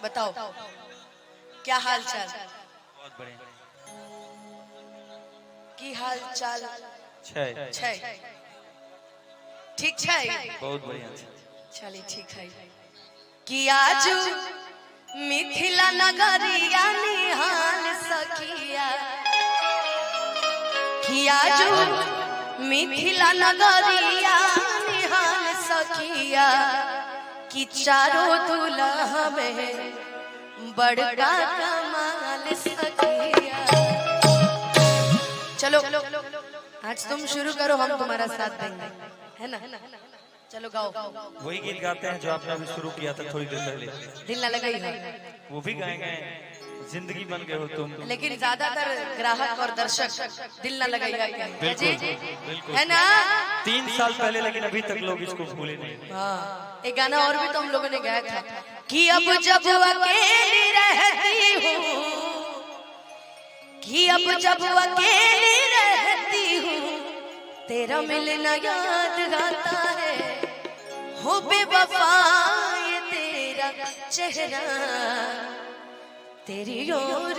बताओ क्या हाल चाल? बहुत बढ़िया। की हाल चाल? छै ठीक छै, बहुत बढ़िया। चलिए ठीक है। कि आज मिथिला नगरिया निहाल सखिया, कि आज मिथिला नगरिया निहाल सखिया, कि चारों दुल्हा में बड़का कमाल सखिया। चलो आज तुम शुरू करो, हम तुम्हारा साथ देंगे, है ना? चलो गाओ। वही गीत गाते हैं जो आपने अभी शुरू किया था थोड़ी देर पहले। दिल न लगाई है वो भी गाएंगे, जिंदगी बन गए हो तुम। लेकिन ज्यादातर ग्राहक और दर्शक दिल न लगाइएगा बिल्कुल, जी, बिल्कुल। है ना? 3 साल पहले, लेकिन अभी तक लोग इसको भूले नहीं। हाँ, एक गाना और भी तो हम लोगों ने गाया था कि अब जब अकेली रहती हूँ, कि अब जब अकेली रहती हूँ, तेरा मिलना याद आता है, हो बेवफा ये तेरा चेहरा तेरी ओर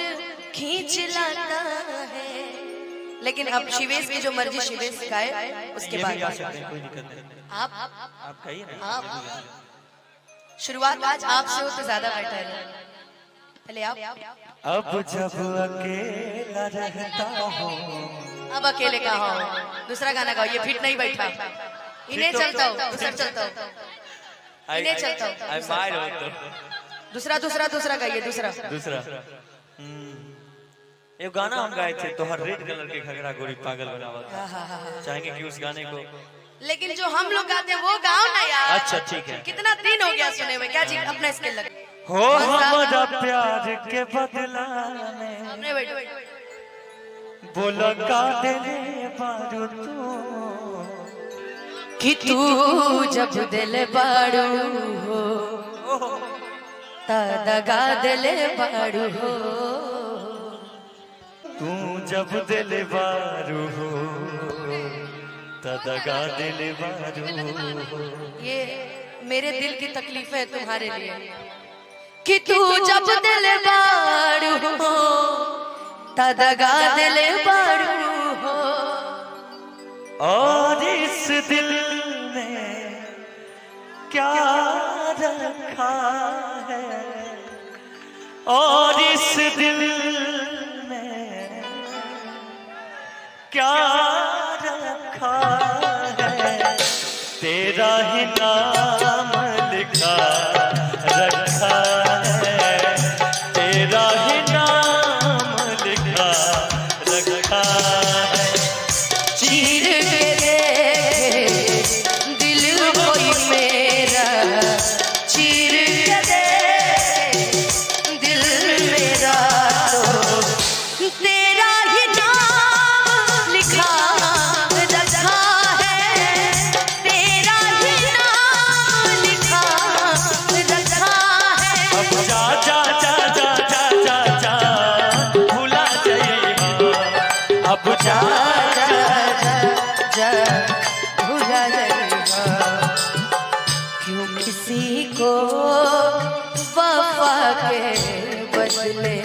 खींच लाता है। लेकिन अब शिवेश की जो मर्जी शिवेश गाए, उसके ये बाद भी गा सकते हैं, कोई दिक्कत नहीं। आप कहिए ना। आप शुरुआत आज आपसे हो तो ज्यादा बेटर है। पहले आप। अब जब अकेला रहता हूँ। अब अकेले का हो, दूसरा गाना गाओ, ये फिट नहीं बैठा। इन्हें चलता हो, दूसरा चलता हो, इन्हें चलता हो। दूसरा गाइए, दूसरा। एक गाना हम गाए थे, तो हर रेड कलर के घगरा गोरी पागल बनावा था। चाहेंगे कि उस गाने को, लेकिन जो हम लोग गाते हैं वो गाओ ना यार। अच्छा ठीक है। कितना दिन हो गया सुने हुए, क्या जी अपना स्किल लगे हो हमारा प्यार के बदला में अपने बैठो। बोला का दिले बारू तू, कि तू जब दिल बारू हो दगा दिल बारू हो, तू जब दिल बारू हो दगा दिल बारू हो। ये मेरे दिल की तकलीफ है तुम्हारे लिए, कि तू जब दिल बारू हो दगा दिल बारू हो। और इस दिल में क्या रखा है, और इस दिल में क्या रखा है, तेरा ही नाम लिखा रखा है, तेरा ही नाम लिखा रखा है। चीर के दिल कोई मेरा, चीर के दिल मेरा, तो तेरा ही नाम लिखा रखा है, तेरा ही नाम लिखा रखा है। अब जा जा जा जा जा जा जा भूला जाइए, अब जा भूला जाएगा, क्यों किसी को वफा के बदले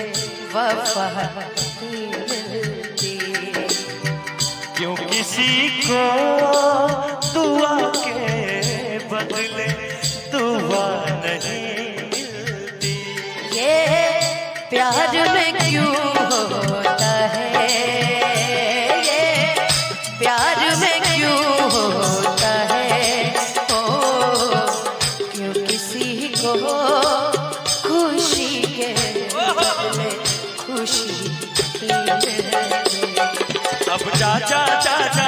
वफा नहीं मिलती, क्यों किसी को दुआ के बदले दुआ नहीं मिलती। ये प्यार में क्यों होता है, ये प्यार में क्यों होता है, ओ क्यों किसी को खुशी के बदले खुशी ही मिलती। अब जा जा जा जा